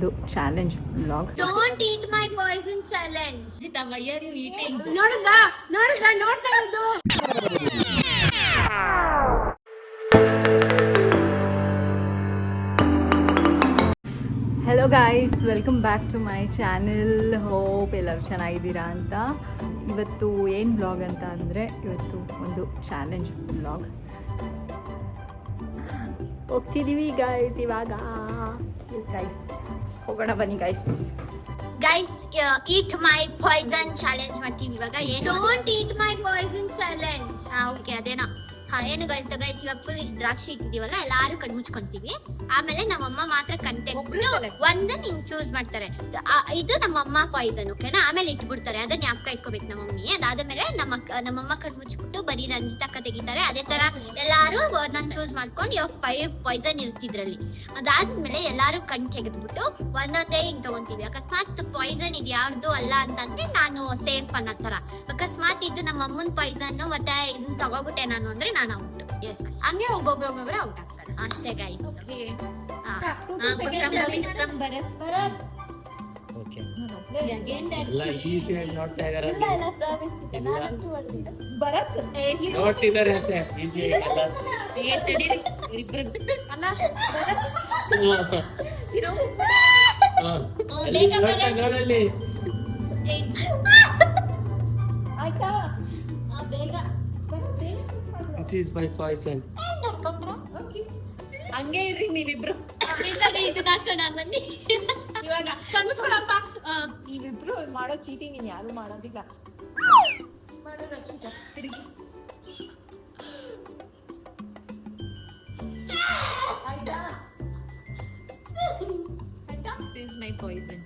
ಒಂದು challenge blog. Don't eat my poison challenge. Why are you eating? ನೋಡ್ತಾ ಇದ್ದು. Hello guys, welcome back to my channel. Hope ಎಲ್ಲರೂ ಚೆನ್ನಾಗಿದ್ದೀರಾ ಅಂತ. ಇವತ್ತು ಏನು ಬ್ಲಾಗ್ ಅಂತ ಅಂದರೆ, ಇವತ್ತು ಒಂದು ಚಾಲೆಂಜ್ ಬ್ಲಾಗ್. ಹೋಗ್ತಿದ್ದೀವಿ ಗೈಸ್ ಇವಾಗ. ಎಸ್ ಗೈಸ್, ಹೋಗೋಣ ಬನ್ನಿ guys. Guys, eat my poison challenge ಮಾಡ್ತೀವಿ ಇವಾಗ. Don't eat my poison challenge. Okay, ಅದೇನಾ. ಏನು ಗೊತ್ತಾ ಗೈಸ್, ಇವಾಗ ಫುಲ್ ಇಷ್ಟು ದ್ರಾಕ್ಷಿ ಇಟ್ಟಿದೀವಲ್ಲ, ಎಲ್ಲಾರು ಕಣ್ ಮುಚ್ಕೊಂತೀವಿ. ಆಮೇಲೆ ನಮ್ಮಮ್ಮ ಮಾತ್ರ ಕಂಟೆಂಟ್ ಒಂದನ್ನ ಹಿಂಗ್ ಚೂಸ್ ಮಾಡ್ತಾರೆ. ಇದು ನಮ್ಮಮ್ಮ ಪಾಯ್ಸನ್, ಓಕೆನಾ. ಆಮೇಲೆ ಇಟ್ಬಿಡ್ತಾರೆ, ಅದನ್ನ ಜ್ಞಾಪಕ ಇಟ್ಕೋಬೇಕು ನಮ್ಮ ಮಮ್ಮಿ. ಅದಾದ್ಮೇಲೆ ನಮ್ಮಮ್ಮ ಕಣ್ ಮುಚ್ಬಿಟ್ಟು ಬರೀ ರಂಜಿತಕ್ಕ ತೆಗಿತಾರೆ. ಅದೇ ತರ ಎಲ್ಲಾರು ಒಂದೊಂದ್ ಚೂಸ್ ಮಾಡ್ಕೊಂಡು ಇವಾಗ 5 ಪಾಯ್ಸನ್ ಇರ್ತಿದ್ರಲ್ಲಿ. ಅದಾದ್ಮೇಲೆ ಎಲ್ಲಾರು ಕಣ್ ತೆಗೆದ್ಬಿಟ್ಟು ಒಂದೊಂದೇ ಹಿಂಗ್ ತಗೊಂತೀವಿ. ಅಕಸ್ಮಾತ್ ಪಾಯ್ಸನ್ ಇದು ಯಾರ್ದು ಅಲ್ಲ ಅಂತಂದ್ರೆ ನಾನು ಸೇಫ್ ಅನ್ನೋ ತರ. ಅಕಸ್ಮಾತ್ ಇದು ನಮ್ಮ ಅಮ್ಮನ್ ಪಾಯ್ಸನ್ ಮತ್ತೆ ಇದನ್ನ ತಗೋಬಿಟ್ಟೆ ನಾನು ಅಂದ್ರೆ ನಾನು ಔಟ್. ಎಸ್, ಹಂಗೆ ಒಬ್ಬೊಬ್ರೆ ಔಟ್ ಆಗ್ತಾರೆ ಅಷ್ಟೇ guys. Okay, This is my poison. ಹಂಗೆ ಇರ್ರಿ ನೀವಿಬ್ರು. ಇವಾಗ ಕಣ್ಮುಚ್ಕೊಳಪ್ಪ. ನೀವಿಬ್ರು ಮಾಡೋ ಚೀಟಿಂಗ್ ಇನ್ ಯಾರು ಮಾಡೋದಿಲ್ಲ. This is my poison.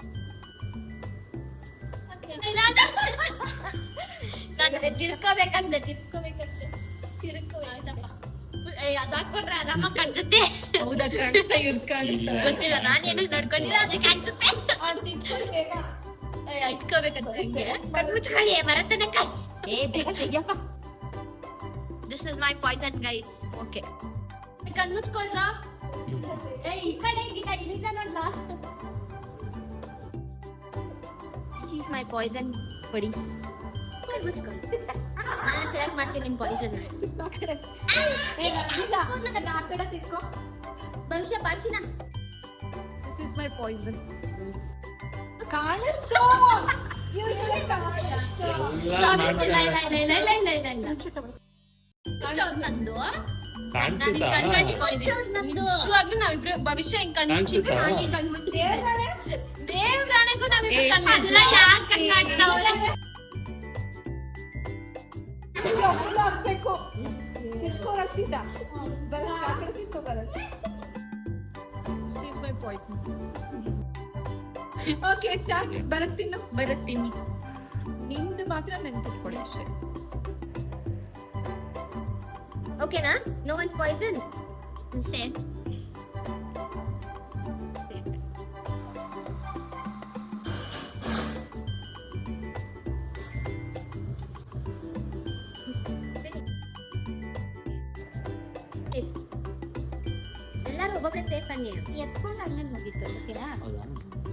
ತಿರ್ಕೋಬೇಕಂತೆ ಅದಾಕೊಂಡ್ರೆ ಆರಾಮ ಕಾಣಿಸುತ್ತೆ. ಹೌದಾ, ಕಾಣಿಸ್ತಾ ಕಾಣಿಸ್ತಾ ಗೊತ್ತಿಲ್ಲ, ನಾನೇನು ನಡ್ಕೊಂಡಿಲ್ಲ, ಅದೇ ಕಾಣಿಸುತ್ತೆ. ಇಟ್ಕೋಬೇಕಂತ ಕಣ್ಮುಚ್ಕೊಳ್ಳಿ ಮರತನಕ. This is my poison guys. Okay, ಕಣ್ಮುಚ್ಕೊಳ್ರ. ಈ ಕಡೆ ಇಲ್ಲಿಂದ ನೋಡ್ಲಾ. This is my poison buddies. ಕಣ್ಮುಚ್ಕೊಳ್ಳಿ, ನಾನು ಶೇರ್ ಮಾಡ್ತೀನಿ ನಿಮ್ ಪಾಯ್ಸನ್. ಆ ಕಡೆ ತಿರ್ಕೋ ಭವಿಷ್ಯ ಪಾಚಿನ. This is my poison. ಕಾಣಿಸ್ತು. ನಂದು ನಿಜವಾಗ್ಲೂ ನಾವಿಬ್ರು ಭವಿಷ್ಯ ಹಿಂಗ್ ಕಣ್ಮುಚ್ಚಿದ್ದು, ನಾನು ಹಿಂಗ್ ಕಣ್ಮುಚ್ಚಿದ್ದೆ. ದೇವ್ರಾಣೆಗೂ ನಾವಿಬ್ರು ಕಣ್ಮಾಡಿಲ್ಲ. ಯಾಕೆ ಕಣ್ಮಾಡ್ತಾವ್ರೆ? ಆಗ್ಬೇಕು. ತಿರ್ಕೋ ರಕ್ಷಿತಾ, ಬರಲ್ಲ, ಆ ಕಡೆ ತಿರ್ಕೋ ಬರಲ್ಲ. This is my poison. Okay, start. ಬರುತ್ತೀನಿ. ನಿಮ್ದು ಮಾತ್ರ ನೆನ್ಪಿಟ್ಕೊಳ್ಳಿ ಅಷ್ಟೇ. ಓಕೆನಾ? No one's poison. ಸೇಫ್. ಎಲ್ಲರೂ ಒಬ್ಬೊಬ್ಬರೇ ಸೇಫ್ ಅನ್ನಿ. ಎತ್ಕೊಂಡು ಹಂಗೆ ಮುಗೀತು. ಓಕೆನಾ?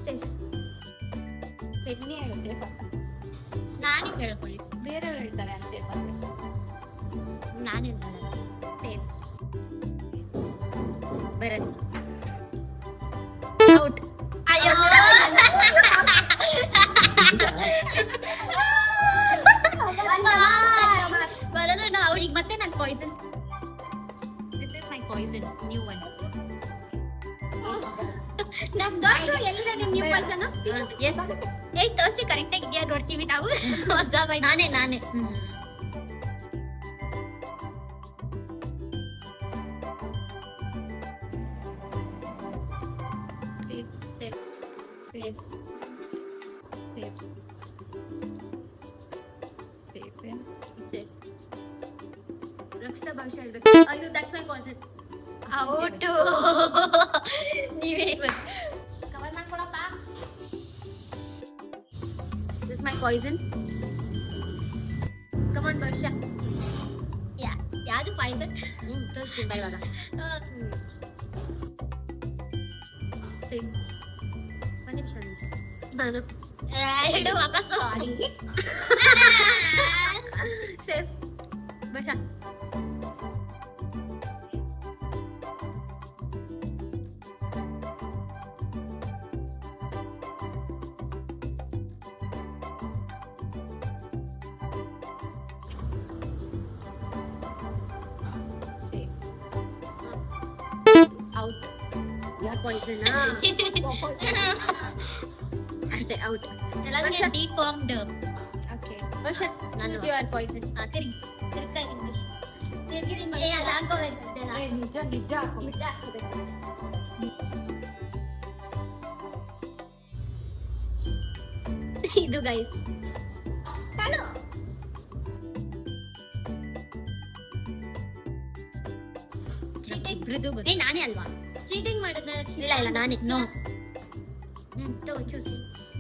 ಸೇಫ್. ಸೆಡ್ನಿ ಹೇಳು ಸೇಫ್ ಅಂತ. ನಾನೇ ಕೇಳ್ಕೊಳ್ಳಿ, ಬೇರೆಯವ್ರು ಹೇಳ್ತಾರೆ ಸೇಫ್ ಅಂತ. ನಾನು ಹೇಳಲ್ಲ ಸೇಫ್. ಬರದು ಔಟ್. ಅಯ್ಯೋ, ಬರೋದು ನಾ ಅವ್ರಿಗೆ ಮತ್ತೆ ನನ್ನ poison. This is my poison, new one. ನಮ್ ದೋಸ್ತು ಎಲ್ಲಿದೆ ನಿಮ್ ನ್ಯೂ ಪಾಯ್ಸನ್? ಎಸ್, ತೋರಿಸಿ ಕರೆಕ್ಟ್ ಆಗಿ ಇದೆಯಾ ನೋಡ್ತೀವಿ ನಾವು. ನಾನೇ ರಕ್ಷಿತಾ ಭವಿಷ್ಯ ಹೇಳ್ಬೇಕು. ಅಯ್ಯೋ, ದಟ್ಸ್ ಮೈ ಪಾಯ್ಸನ್. ಔಟು. ನೀವೇ ಕವರ್ ಮಾಡ್ಕೊಳಪ್ಪ. This my poison. Come on Bhavishya. ಯಾವುದು ಪಾಯ್ಸನ್? ತೋರಿಸ್ತೀನಿ ಬಾ ಇವಾಗ. ಒಂದು ನಿಮಿಷ ನಾನು ಇಡು ವಾಪಸ್ಸು. ಸೇಫ್ ಬಶ ಔಟ್ ಯಾರ್ ಪಾಯ್ಸನ್ ಅಷ್ಟೇ ಔಟ್ ಎಲ್ಲರೂ ಡಿಫಾರ್ಮ್ಡ್. ಓಕೆ ವರ್ಷ ನಾನು ಯುವರ್ ಪಾಯ್ಸನ್ ತಿರ್ಗ್ತಾ ಇದ್ದೀನಿ. ಏ ಅದು ಹಾಕೋಬೇಕಂತೆಲ್ಲ. ನಿಜ ಇದು ಗೈಸ್ ಮೃದು ಏ ನಾನೇ ಅಲ್ವಾ ಚೀಟಿಂಗ್ ಮಾಡಿದ್ರೆ? ಇಲ್ಲ ಇಲ್ಲ ನಾನೇ. ನೋ ತಗೋ ಚೂಸ್.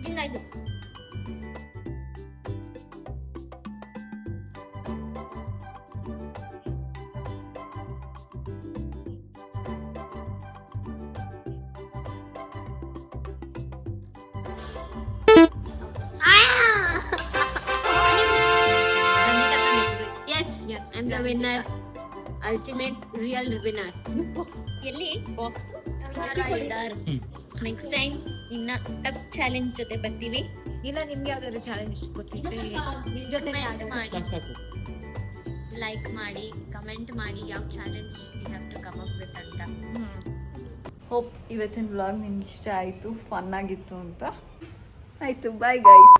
ಹಿಂಗಾಯ್ತು. Yes, I'm the winner. Ultimate real winner. ಎಲ್ಲಿ ಬಾಕ್ಸ್ ನೆಕ್ಸ್ಟ್ ಟೈಮ್ ಇನ್ನ ಟಫ್ ಚಾಲೆಂಜ್ ಜೊತೆ ಬರ್ತೀವಿ. ಇಲ್ಲ ನಿಮ್ಗೆ ಯಾವ್ದಾದ್ರು ಚಾಲೆಂಜ್ ಗೊತ್ತಿದ್ರೆ ನಿಮ್ ಜೊತೆ ಲೈಕ್ ಮಾಡಿ ಕಮೆಂಟ್ ಮಾಡಿ ಯಾವ challenge we have to come up with ಅಂತ. ಹೋಪ್ ಇವತ್ತಿನ ವ್ಲಾಗ್ ನಿಮ್ಗೆ ಇಷ್ಟ ಆಯಿತು, ಫನ್ ಆಗಿತ್ತು ಅಂತ. ಆಯಿತು, ಬಾಯ್ ಗೈಸ್.